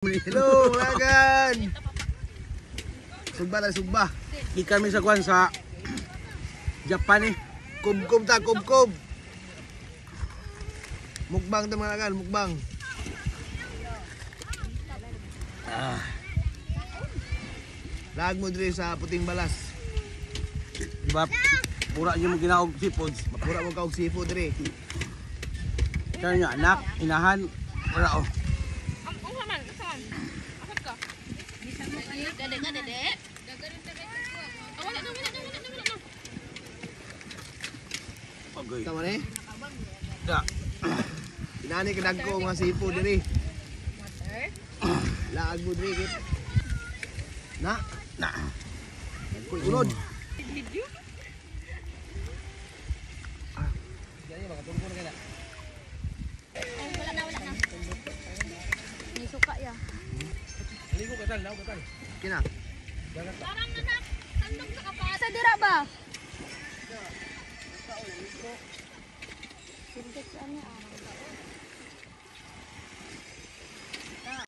Hello, Lagan! Sugba na sugba. Di kami sa kwan sa Japan eh. Kubkub ta, kubkub. Mukbang ta mga Lagan, mukbang. Lag mo diri sa Puting Balas. Diba? Pura niyo mo ginaog seafoods. Mapura mo kaog seafood diri. Kaya niya anak, inahan, wala oh. Okay. Tama ni? Da. Inani ka dagko mga seafood diri. Lag mo diri kit. Na, Na. kuy ulod. Suka ya. Ligo ka tal, ka tal. Kina. Parang nanak, tandog sa kapata. Sa dira ba? Sintex ano